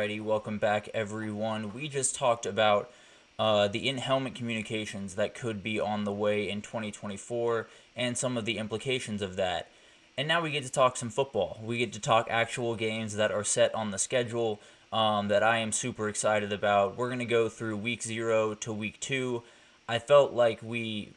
Alrighty, welcome back everyone. We just talked about the in-helmet communications that could be on the way in 2024 and some of the implications of that. And now we get to talk some football. We get to talk actual games that are set on the schedule that I am super excited about. We're going to go through week 0 to week 2. I felt like we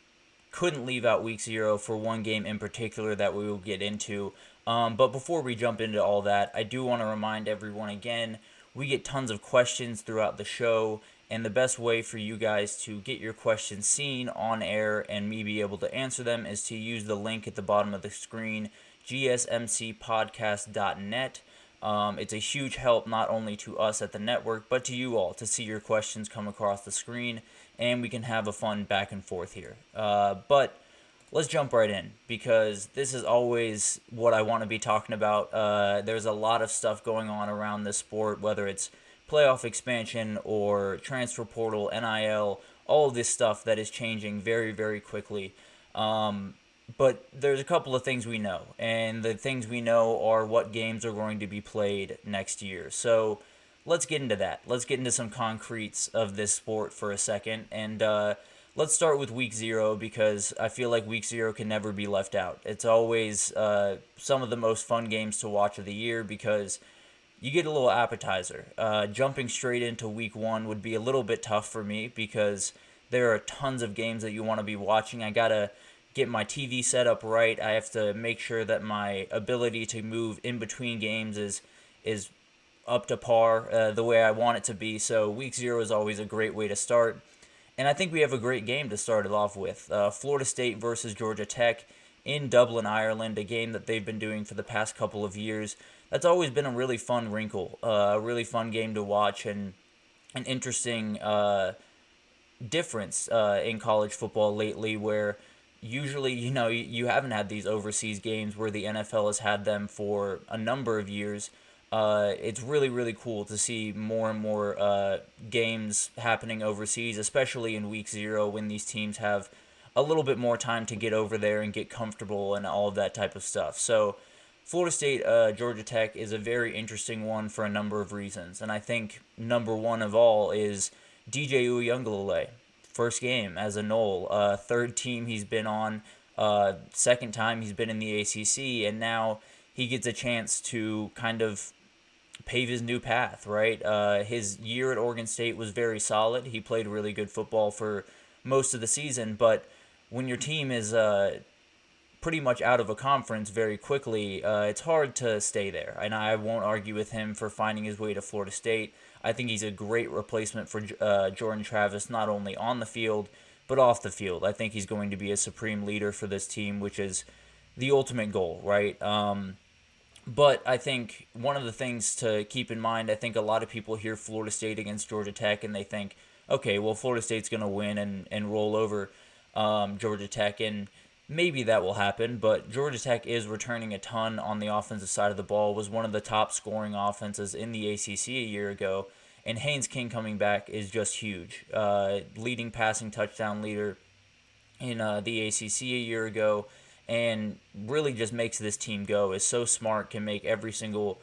couldn't leave out week 0 for one game in particular that we will get into. But before we jump into all that, I do want to remind everyone again, we get tons of questions throughout the show, and the best way for you guys to get your questions seen on air and me be able to answer them is to use the link at the bottom of the screen, gsmcspodcast.net. It's a huge help not only to us at the network, but to you all to see your questions come across the screen, and we can have a fun back and forth here. But let's jump right in, because this is always what I want to be talking about. There's a lot of stuff going on around this sport, whether it's playoff expansion or transfer portal, NIL, all of this stuff that is changing very, very quickly. But there's a couple of things we know, and the things we know are what games are going to be played next year. So let's get into that. Let's get into some concretes of this sport for a second, and let's start with week 0, because I feel like week 0 can never be left out. It's always some of the most fun games to watch of the year, because you get a little appetizer. Jumping straight into week 1 would be a little bit tough for me, because there are tons of games that you want to be watching. I gotta get my TV set up right. I have to make sure that my ability to move in between games is up to par, the way I want it to be. So week 0 is always a great way to start. And I think we have a great game to start it off with. Florida State versus Georgia Tech in Dublin, Ireland, a game that they've been doing for the past couple of years. That's always been a really fun wrinkle, a really fun game to watch, and an interesting difference in college football lately, where usually, you haven't had these overseas games where the NFL has had them for a number of years. It's really, really cool to see more and more games happening overseas, especially in week 0, when these teams have a little bit more time to get over there and get comfortable and all of that type of stuff. So Florida State, Georgia Tech is a very interesting one for a number of reasons. And I think number one of all is DJ Uiagalelei. First game as a Nole, third team he's been on, second time he's been in the ACC, and now he gets a chance to kind of pave his new path, right? His year at Oregon State was very solid. He played really good football for most of the season, but when your team is pretty much out of a conference very quickly, it's hard to stay there. And I won't argue with him for finding his way to Florida State. I think he's a great replacement for Jordan Travis, not only on the field, but off the field. I think he's going to be a supreme leader for this team, which is the ultimate goal, right? But I think one of the things to keep in mind, I think a lot of people hear Florida State against Georgia Tech and they think, okay, well, Florida State's going to win and roll over Georgia Tech, and maybe that will happen, but Georgia Tech is returning a ton on the offensive side of the ball, was one of the top scoring offenses in the ACC a year ago, and Haynes King coming back is just huge. Leading passing touchdown leader in the ACC a year ago, and really just makes this team go. Is so smart, can make every single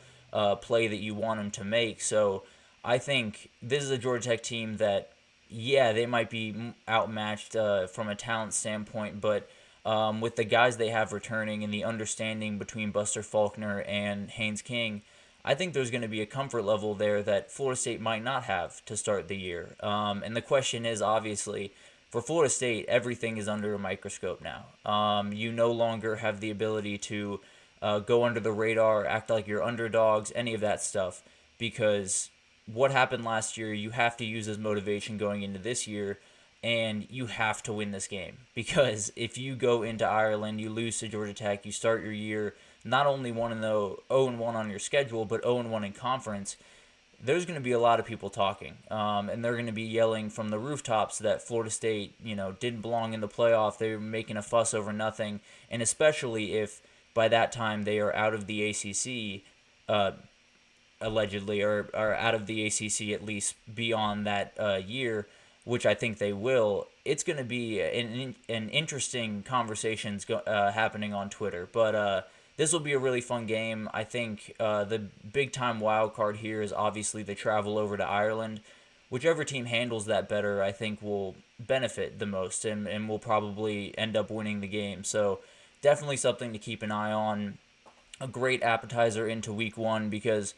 play that you want him to make. So I think this is a Georgia Tech team that, yeah, they might be outmatched from a talent standpoint, but with the guys they have returning and the understanding between Buster Faulkner and Haynes King, I think there's going to be a comfort level there that Florida State might not have to start the year. And the question is, obviously, for Florida State, everything is under a microscope now. You no longer have the ability to go under the radar, act like you're underdogs, any of that stuff, because what happened last year, you have to use as motivation going into this year, and you have to win this game. Because if you go into Ireland, you lose to Georgia Tech, you start your year not only 0-1 on your schedule, but 0-1 in conference, there's going to be a lot of people talking. And they're going to be yelling from the rooftops that Florida State, didn't belong in the playoff. They were making a fuss over nothing. And especially if by that time they are out of the ACC, allegedly, or out of the ACC at least beyond that year, which I think they will, it's going to be an interesting conversations happening on Twitter. But this will be a really fun game. I think the big time wild card here is obviously the travel over to Ireland. Whichever team handles that better, I think will benefit the most and will probably end up winning the game. So definitely something to keep an eye on. A great appetizer into week one because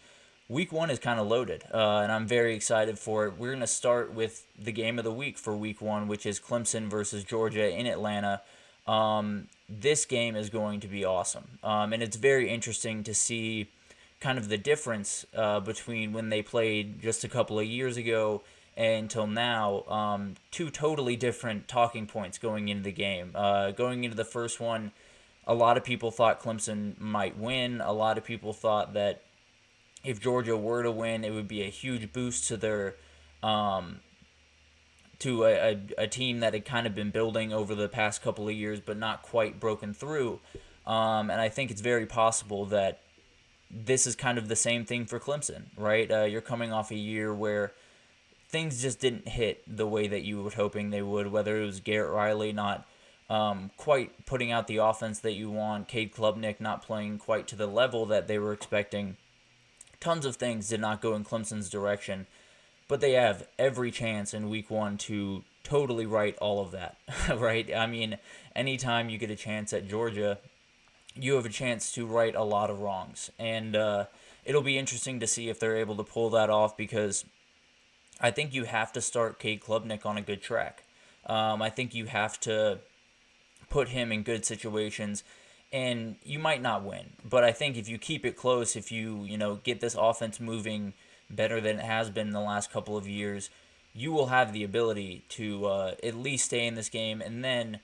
week one is kind of loaded, and I'm very excited for it. We're going to start with the game of the week for week one, which is Clemson versus Georgia in Atlanta. This game is going to be awesome, and it's very interesting to see kind of the difference between when they played just a couple of years ago until now. Two totally different talking points going into the game. Going into the first one, a lot of people thought Clemson might win. A lot of people thought that if Georgia were to win, it would be a huge boost to their to a team that had kind of been building over the past couple of years, but not quite broken through. And I think it's very possible that this is kind of the same thing for Clemson, right? You're coming off a year where things just didn't hit the way that you were hoping they would, whether it was Garrett Riley not quite putting out the offense that you want, Cade Klubnik not playing quite to the level that they were expecting. Tons of things did not go in Clemson's direction, but they have every chance in week one to totally right all of that, right? I mean, anytime you get a chance at Georgia, you have a chance to right a lot of wrongs. And it'll be interesting to see if they're able to pull that off because I think you have to start Cade Klubnik on a good track. I think you have to put him in good situations, and you might not win. But I think if you keep it close, if you get this offense moving better than it has been in the last couple of years, you will have the ability to at least stay in this game, and then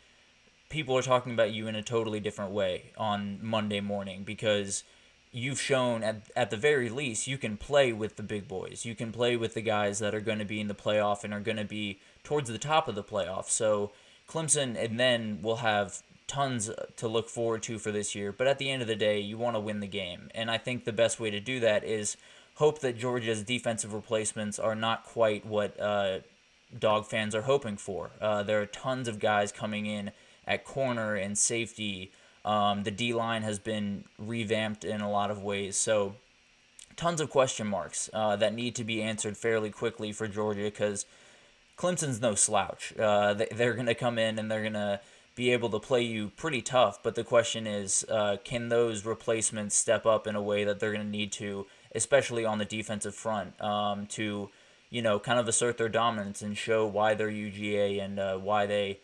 people are talking about you in a totally different way on Monday morning because you've shown at the very least you can play with the big boys. You can play with the guys that are going to be in the playoff and are going to be towards the top of the playoff. So Clemson and then will have tons to look forward to for this year. But at the end of the day, you want to win the game. And I think the best way to do that is hope that Georgia's defensive replacements are not quite what dog fans are hoping for. There are tons of guys coming in at corner and safety. The D-line has been revamped in a lot of ways. So tons of question marks that need to be answered fairly quickly for Georgia because Clemson's no slouch. They're going to come in and they're going to be able to play you pretty tough. But the question is, can those replacements step up in a way that they're going to need to, especially on the defensive front, to kind of assert their dominance and show why they're UGA and why they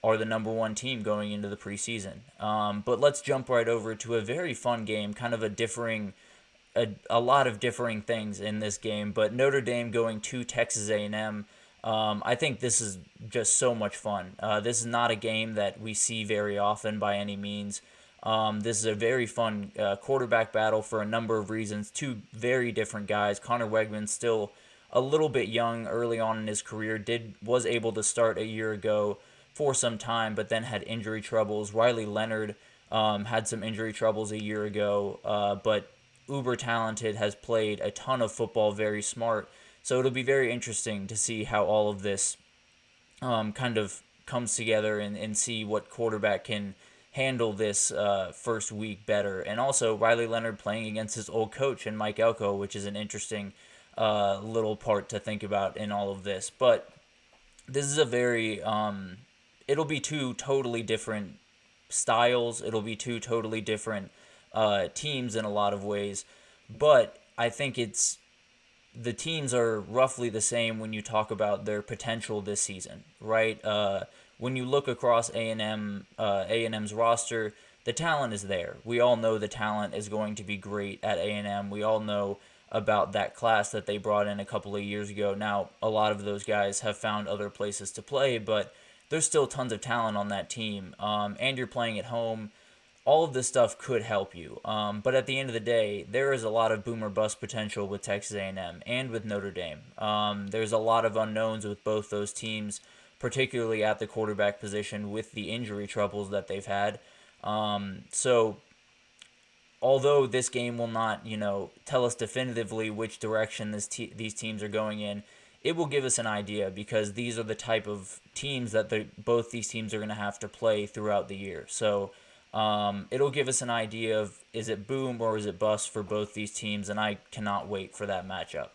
are the number one team going into the preseason. But let's jump right over to a very fun game, kind of a lot of differing things in this game. But Notre Dame going to Texas A&M. I think this is just so much fun. This is not a game that we see very often by any means. This is a very fun quarterback battle for a number of reasons. Two very different guys. Connor Wegman's still a little bit young early on in his career. Was able to start a year ago for some time, but then had injury troubles. Riley Leonard had some injury troubles a year ago, but uber talented, has played a ton of football, very smart. So it'll be very interesting to see how all of this kind of comes together and see what quarterback can handle this first week better. And also Riley Leonard playing against his old coach and Mike Elko, which is an interesting little part to think about in all of this. But this is a very, it'll be two totally different styles. It'll be two totally different teams in a lot of ways. But I think the teams are roughly the same when you talk about their potential this season, right? When you look across A&M's roster, the talent is there. We all know the talent is going to be great at A&M. We all know about that class that they brought in a couple of years ago. Now, a lot of those guys have found other places to play, but there's still tons of talent on that team. And you're playing at home. All of this stuff could help you. But at the end of the day, there is a lot of boom or bust potential with Texas A&M and with Notre Dame. There's a lot of unknowns with both those teams, particularly at the quarterback position with the injury troubles that they've had. So although this game will not, tell us definitively which direction these teams are going in, it will give us an idea because these are the type of teams that both these teams are going to have to play throughout the year. So It'll give us an idea of, is it boom or is it bust for both these teams, and I cannot wait for that matchup.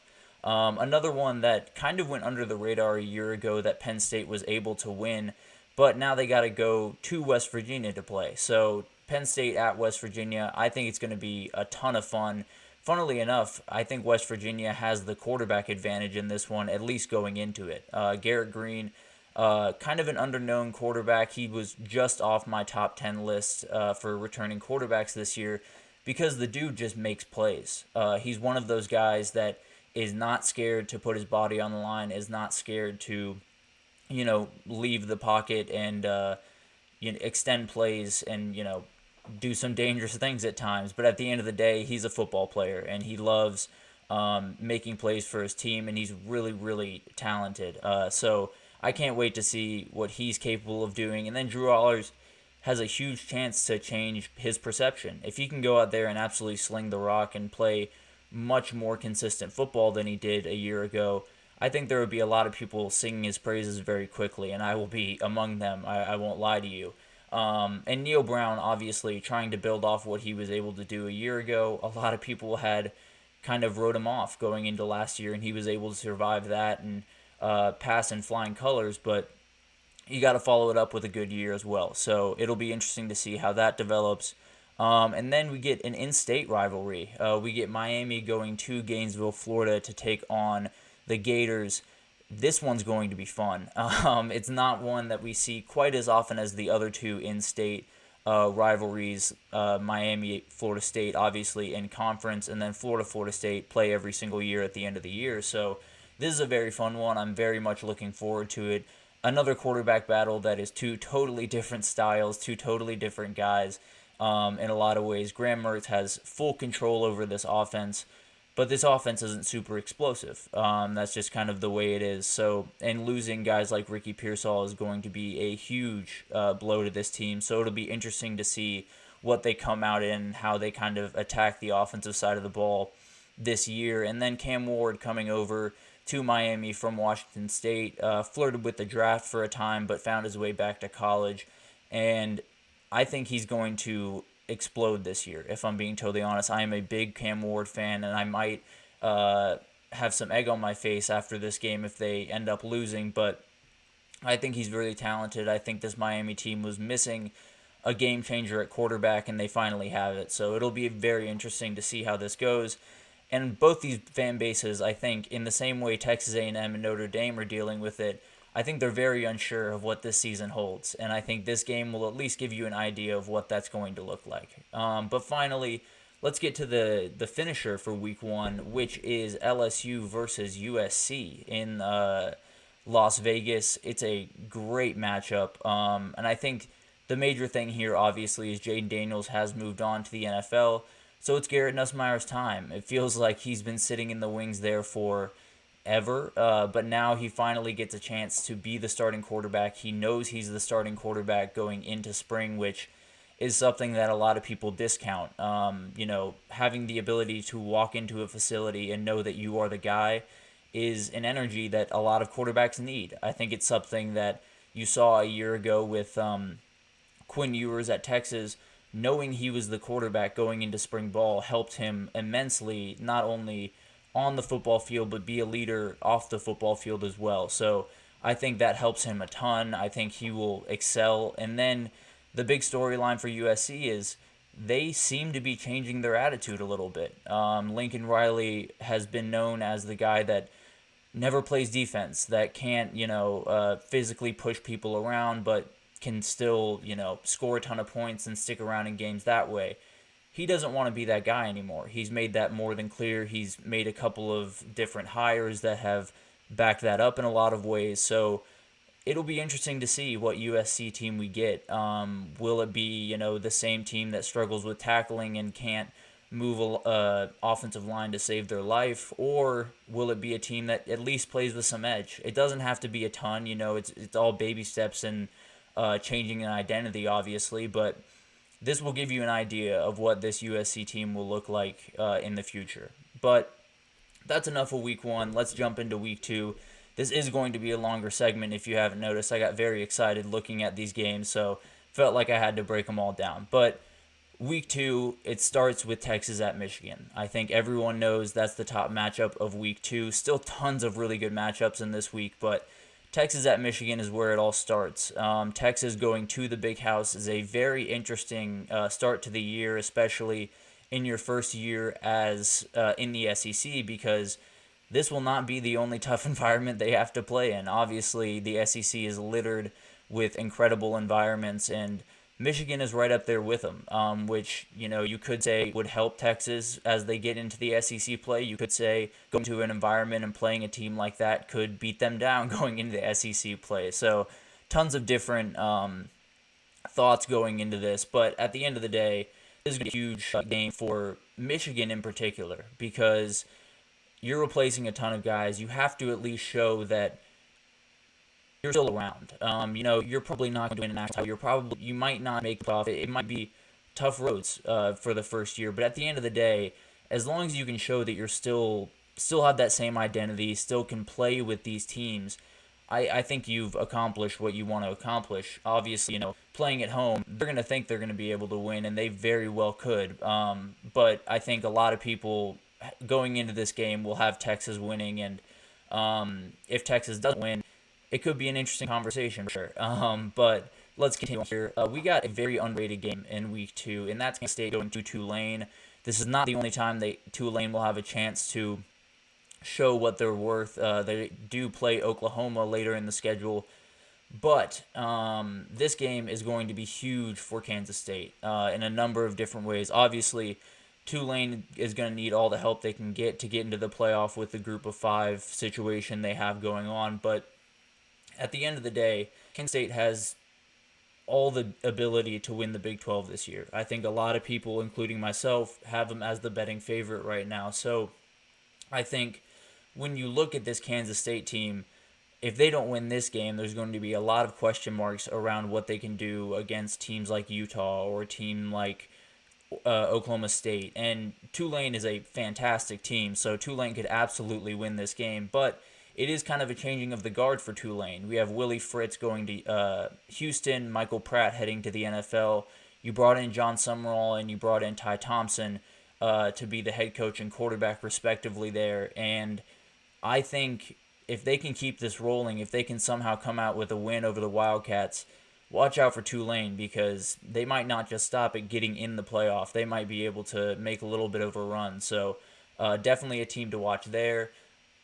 Another one that kind of went under the radar a year ago that Penn State was able to win, but now they got to go to West Virginia to play. So Penn State at West Virginia, I think it's going to be a ton of fun. Funnily enough, I think West Virginia has the quarterback advantage in this one, at least going into it. Garrett Green, kind of an underknown quarterback. He was just off my top 10 list for returning quarterbacks this year because the dude just makes plays. He's one of those guys that is not scared to put his body on the line, is not scared to, leave the pocket and, extend plays and, do some dangerous things at times. But at the end of the day, he's a football player, and he loves making plays for his team, and he's really, really talented. So I can't wait to see what he's capable of doing. And then Drew Allers has a huge chance to change his perception. If he can go out there and absolutely sling the rock and play much more consistent football than he did a year ago, I think there would be a lot of people singing his praises very quickly, and I will be among them. I won't lie to you. And Neil Brown, obviously, trying to build off what he was able to do a year ago. A lot of people had kind of wrote him off going into last year, and he was able to survive that and pass in flying colors, but you got to follow it up with a good year as well. So it'll be interesting to see how that develops. And then we get an in-state rivalry. We get Miami going to Gainesville, Florida to take on the Gators. This one's going to be fun. It's not one that we see quite as often as the other two in-state rivalries. Miami, Florida State, obviously in conference, and then Florida State play every single year at the end of the year. So this is a very fun one. I'm very much looking forward to it. Another quarterback battle that is two totally different styles, two totally different guys. In a lot of ways, Graham Mertz has full control over this offense, but this offense isn't super explosive. That's just kind of the way it is. So, and losing guys like Ricky Pearsall is going to be a huge blow to this team. So it'll be interesting to see what they come out in, how they kind of attack the offensive side of the ball this year. And then Cam Ward coming over to Miami from Washington State, flirted with the draft for a time, but found his way back to college. And I think he's going to explode this year, if I'm being totally honest. I am a big Cam Ward fan, and I might have some egg on my face after this game if they end up losing, but I think he's really talented. I think this Miami team was missing a game changer at quarterback, and they finally have it. So it'll be very interesting to see how this goes. And both these fan bases, I think, in the same way Texas A&M and Notre Dame are dealing with it, I think they're very unsure of what this season holds. And I think this game will at least give you an idea of what that's going to look like. But finally, let's get to the finisher for Week 1, which is LSU versus USC in Las Vegas. It's a great matchup. And I think the major thing here, obviously, is Jaden Daniels has moved on to the NFL. So it's Garrett Nussmeier's time. It feels like he's been sitting in the wings there for ever, but now he finally gets a chance to be the starting quarterback. He knows he's the starting quarterback going into spring, which is something that a lot of people discount. Having the ability to walk into a facility and know that you are the guy is an energy that a lot of quarterbacks need. I think it's something that you saw a year ago with Quinn Ewers at Texas. Knowing he was the quarterback going into spring ball helped him immensely, not only on the football field, but be a leader off the football field as well. So I think that helps him a ton. I think he will excel. And then the big storyline for USC is they seem to be changing their attitude a little bit. Lincoln Riley has been known as the guy that never plays defense, that can't, physically push people around, but can still, score a ton of points and stick around in games that way. He doesn't want to be that guy anymore. He's made that more than clear. He's made a couple of different hires that have backed that up in a lot of ways. So it'll be interesting to see what USC team we get. Will it be, the same team that struggles with tackling and can't move a offensive line to save their life, or will it be a team that at least plays with some edge? It doesn't have to be a ton. It's all baby steps and changing an identity, obviously, but this will give you an idea of what this USC team will look like in the future. But that's enough of Week 1. Let's jump into Week 2. This is going to be a longer segment if you haven't noticed. I got very excited looking at these games, so felt like I had to break them all down. But week 2, it starts with Texas at Michigan. I think everyone knows that's the top matchup of week 2. Still tons of really good matchups in this week, but Texas at Michigan is where it all starts. Texas going to the Big House is a very interesting start to the year, especially in your first year as in the SEC, because this will not be the only tough environment they have to play in. Obviously, the SEC is littered with incredible environments, and Michigan is right up there with them, which, you could say would help Texas as they get into the SEC play. You could say going to an environment and playing a team like that could beat them down going into the SEC play. So tons of different thoughts going into this, but at the end of the day, this is a huge game for Michigan in particular, because you're replacing a ton of guys. You have to at least show that you're still around. You're probably not going to win a national title. You might not make it off. It might be tough roads for the first year, but at the end of the day, as long as you can show that you're still have that same identity, still can play with these teams, I think you've accomplished what you want to accomplish. Obviously, playing at home, they're going to think they're going to be able to win, and they very well could. But I think a lot of people going into this game will have Texas winning, and if Texas doesn't win, it could be an interesting conversation for sure. But let's continue here. We got a very underrated game in week 2, and that's Kansas State going to Tulane. This is not the only time Tulane will have a chance to show what they're worth. They do play Oklahoma later in the schedule, but this game is going to be huge for Kansas State in a number of different ways. Obviously, Tulane is going to need all the help they can get to get into the playoff with the group of 5 situation they have going on, but at the end of the day, Kansas State has all the ability to win the Big 12 this year. I think a lot of people, including myself, have them as the betting favorite right now. So I think when you look at this Kansas State team, if they don't win this game, there's going to be a lot of question marks around what they can do against teams like Utah or a team like Oklahoma State. And Tulane is a fantastic team, so Tulane could absolutely win this game, but it is kind of a changing of the guard for Tulane. We have Willie Fritz going to Houston, Michael Pratt heading to the NFL. You brought in John Summerall and you brought in Ty Thompson to be the head coach and quarterback respectively there. And I think if they can keep this rolling, if they can somehow come out with a win over the Wildcats, watch out for Tulane, because they might not just stop at getting in the playoff. They might be able to make a little bit of a run. So definitely a team to watch there.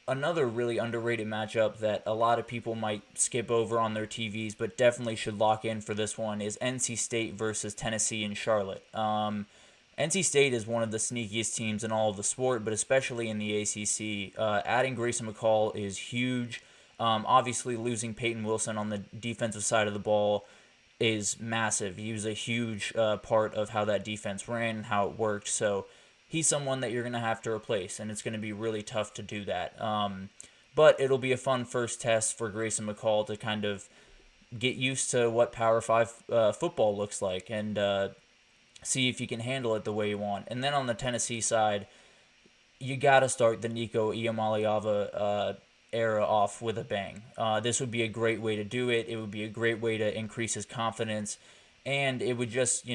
Another really underrated matchup that a lot of people might skip over on their TVs, but definitely should lock in for this one, is NC State versus Tennessee in Charlotte. NC State is one of the sneakiest teams in all of the sport, but especially in the ACC. Adding Grayson McCall is huge. Obviously, losing Peyton Wilson on the defensive side of the ball is massive. He was a huge part of how that defense ran and how it worked. So he's someone that you're going to have to replace, and it's going to be really tough to do that. But it'll be a fun first test for Grayson McCall to kind of get used to what Power 5 football looks like and see if you can handle it the way you want. And then on the Tennessee side, you got to start the Nico Iamaleava era off with a bang. This would be a great way to do it. It would be a great way to increase his confidence, and it would just,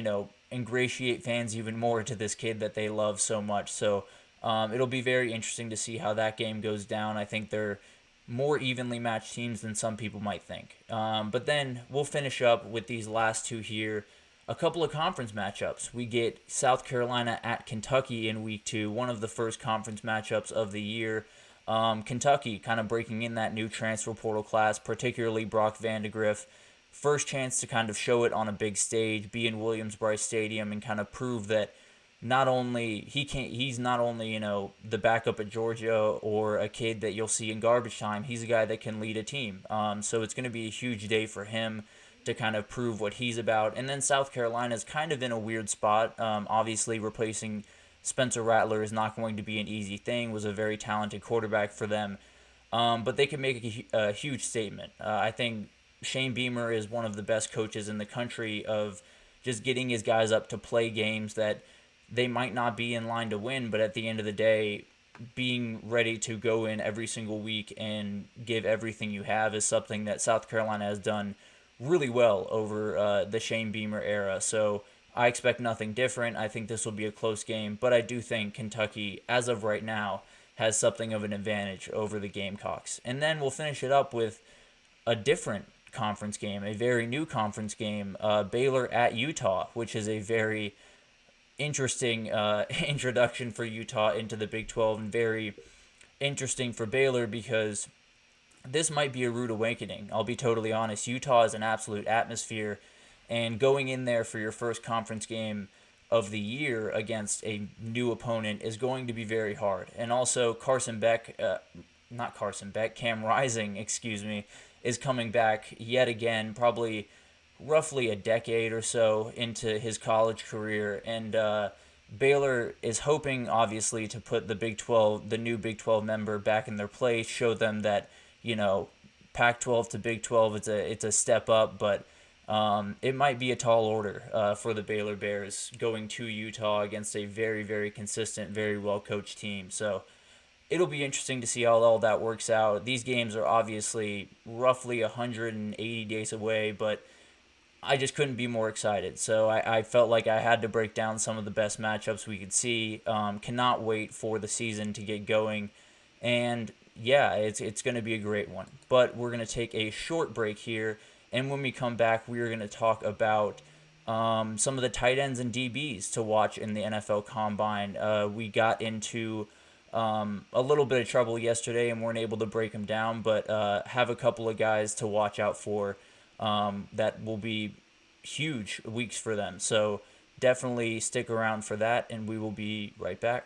ingratiate fans even more to this kid that they love so much. So it'll be very interesting to see how that game goes down. I think they're more evenly matched teams than some people might think. But then we'll finish up with these last 2 here. A couple of conference matchups. We get South Carolina at Kentucky in week 2, one of the first conference matchups of the year. Kentucky kind of breaking in that new transfer portal class, particularly Brock Vandegrift. First chance to kind of show it on a big stage, be in Williams-Brice Stadium, and kind of prove that he's not only the backup at Georgia or a kid that you'll see in garbage time. He's a guy that can lead a team. So it's going to be a huge day for him to kind of prove what he's about. And then South Carolina's kind of in a weird spot. Obviously, replacing Spencer Rattler is not going to be an easy thing. Was a very talented quarterback for them. But they can make a huge statement. I think Shane Beamer is one of the best coaches in the country of just getting his guys up to play games that they might not be in line to win, but at the end of the day, being ready to go in every single week and give everything you have is something that South Carolina has done really well over the Shane Beamer era. So I expect nothing different. I think this will be a close game, but I do think Kentucky, as of right now, has something of an advantage over the Gamecocks. And then we'll finish it up with a different conference game, a very new conference game, Baylor at Utah, which is a very interesting introduction for Utah into the Big 12, and very interesting for Baylor because this might be a rude awakening. I'll be totally honest. Utah is an absolute atmosphere, and going in there for your first conference game of the year against a new opponent is going to be very hard. And also, Cam Rising, excuse me, is coming back yet again, probably roughly a decade or so into his college career, and Baylor is hoping, obviously, to put the new Big 12 member back in their place, show them that, Pac-12 to Big 12, it's a step up, but it might be a tall order for the Baylor Bears going to Utah against a very, very consistent, very well-coached team. So it'll be interesting to see how all that works out. These games are obviously roughly 180 days away, but I just couldn't be more excited. So I felt like I had to break down some of the best matchups we could see. Cannot wait for the season to get going. And yeah, it's going to be a great one. But we're going to take a short break here. And when we come back, we are going to talk about some of the tight ends and DBs to watch in the NFL Combine. We got into a little bit of trouble yesterday and weren't able to break them down, but have a couple of guys to watch out for that will be huge weeks for them. So definitely stick around for that, and we will be right back.